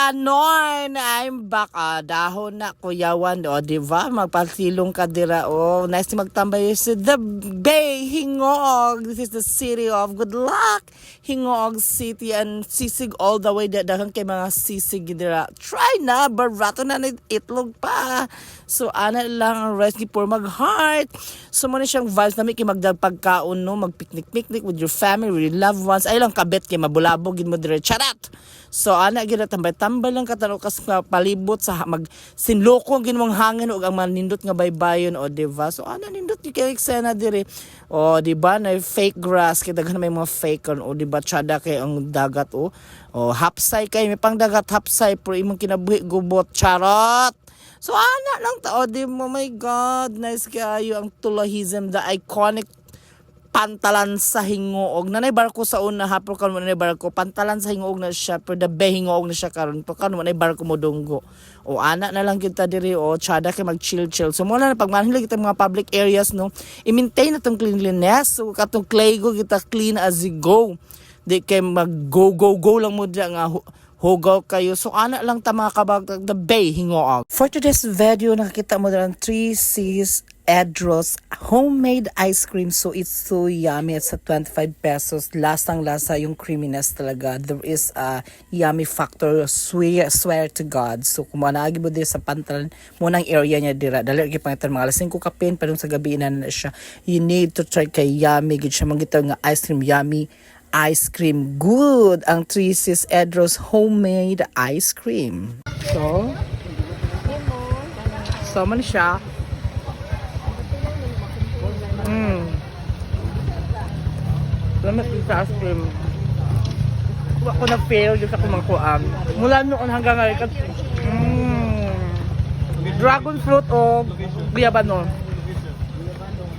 Ganon, I'm back. Dahon na, kuyawan. O, diba? Magpasilong ka dira. O, nice magtambay sa the Bay, Hingog. This is the city of good luck. Hingog City and sisig all the way. Dahon kay mga sisig dira. Try na, barato na itlog pa. So, ana lang ang recipe for mag-heart. So, muna siyang vibes namin kay magdagpagkaon, no? Mag-picnic-picnic with your family, with your loved ones. Ay lang kabet kay mabulabog, gin mo dire. Charat! So ana gina tambay-tambay lang katano kas palibot sa magsinloko ginmong hangin ug ang manindot nga baybayon o diba. So ana nindot kay eksena dire. O diba na fake grass kay daghan may mga fake o diba tsada kay ang dagat o. O hapsay kay may pang dagat hapsay pero imong kinabuhi gubot charot. So ana lang ta o di mo, my god, nice kayo ang tulahism, the iconic pantalan sa Hingoog. Nanay barko sa una hapon karon nanay barko pantalan sa Hingoog na siya pero the Bay Hingoog na siya karon pa karon nanay barko mo dunggo. O ana na lang kita diri o tsada kay mag chill. So mo na pagmanhili kita mga public areas no. I-maintain na tong cleanliness. So katong Claygo kita clean as you go. Di kay mag go lang mo diya nga hugaw kayo. So ana lang ta mga kabag the Bay Hingoog. For today's video nakita mo dran 3C's Edros homemade ice cream. So it's so yummy. It's at 25 pesos. Lasang lasa yung creaminess talaga. There is a yummy factor. Swear to God. So kung managi mo din sa pantalan mo ng area niya dira. Dali lagi pangitan mga alas 5 kapin. Pero sa gabi na siya. You need to try kay yummy. Gid siya mangitaw nga ice cream yummy. Ice cream. Good. Ang 3C's Edros homemade ice cream. So man siya. Salamat sa ice cream. Ako na-fail dito sa kumangkuan. Mula noon hanggang ngayon. Dragon fruit o guyabano.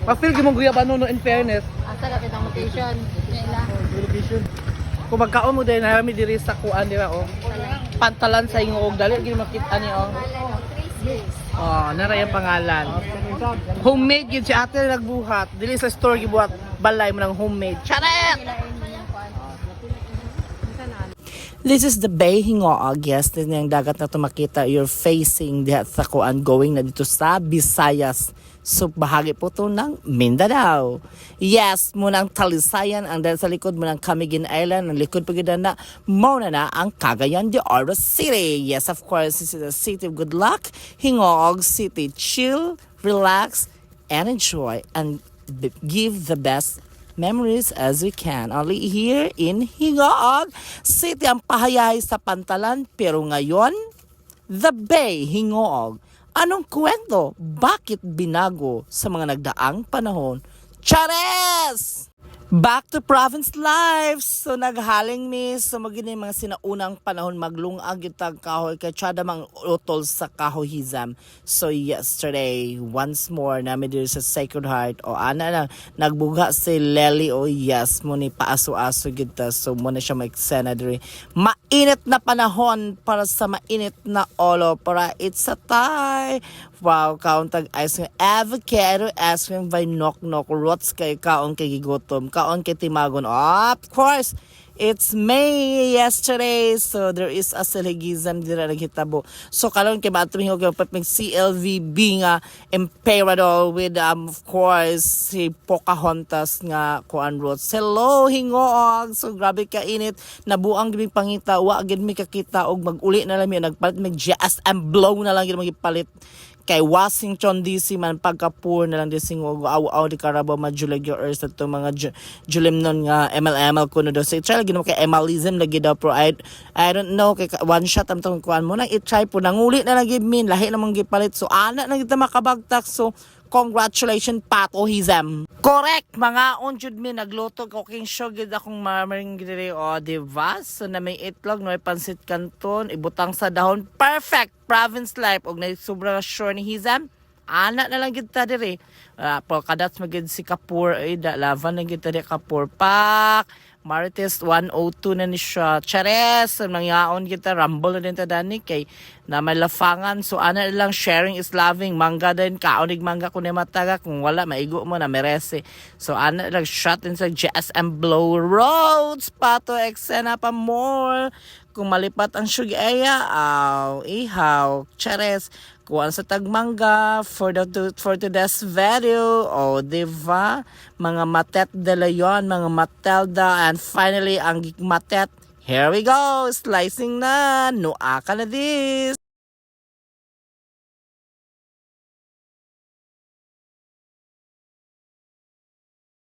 Ma-feel mo guyabano no in fairness. Asa lapit ang location? Kung magkaon mo din, narami diri sa kuan dira o. Pantalan sa Hingoog. Dali, hindi makita niyo o. Oh, naray ang pangalan. Homemade yun si ate nagbuhat. Dili sa store gibuhat balay mo ng homemade. Charet! This is the Bay Hingoog. Yes, din yung dagat na tumakita. You're facing dihat sa kuan going na dito sa Visayas. So, bahagi po ito ng Mindanao. Yes, munang Talisayan ang dahil sa likod mo ng Camiguin Island. Ang likod pagkita na muna na ang Cagayan de Oro City. Yes, of course, this is a city of good luck. Hingoog City. Chill, relax, and enjoy. And give the best memories as we can. Only here in Hingoog City ang pahayahay sa pantalan. Pero ngayon, the Bay Hingoog. Anong kwento? Bakit binago sa mga nagdaang panahon? Chares! Back to province life. So naghaling mi sa magini mga sinaunang panahon maglungag itag kahoy kay tsada mang utol sa kahoyhizam. So yesterday once more namin dito sa Sacred Heart o ana lang nagbuga si Lely o yes mo ni paaso-aso kita. So mo na siya mag-eksena diri. Mainit na panahon para sa mainit na olo para it's a tie. Wow, kaon tag ice cream, avocado ice cream by Nok Nok Rots kay kaon kay gigotom, kaon kay timagon. Of course, it's May yesterday, so there is a siligizam dira naghitabo. So karon kay bato hingog pag CLVB nga Emperador with of course si Pocahontas nga kuan Rots. Hello Hingoog. So grabe ka init, nabuang gid pangita, wa gid mi kakita og mag-uli na lang mi nagpalit mag just and blow na lang gid magipalit. Kay Washington DC man pagkapur na lang dising aw di Carabao majulag your earth to mga julim non nga ML kuno do say try lagi mo kay MLism lagi daw pro I don't know kay one shot am tong kuan mo na i-try po nanguli na lagi min lahi namang gipalit so ana na kita makabagtak so congratulations patohism. Correct mga unjud mi nagluto ko king show gid akong mamaring gidiri o diba so na may itlog no may pansit canton ibutang sa dahon perfect province life og na sobra sure ni hizam ana na lang gid ta diri po kadats magid si kapur ay da lavan na gid ta di kapur pak Marites 102 na ni siya. Chares, nangyaon kita, rumble na din ta dani kay na may lafangan. So ana lang, sharing is loving. Mangga din, kaunig mangga ko na mataga. Kung wala, maigo mo na merese. So ana lang, shot in sa GSM Blow Roads. Pato, eksena pa more. Kung malipat ang sugaya, ihaw, chares. Kuan sa tagmangga for today's video. Diba? Mga Matet de Leon, mga Matelda, and finally ang Matet. Here we go! Slicing na! Nuaka na this!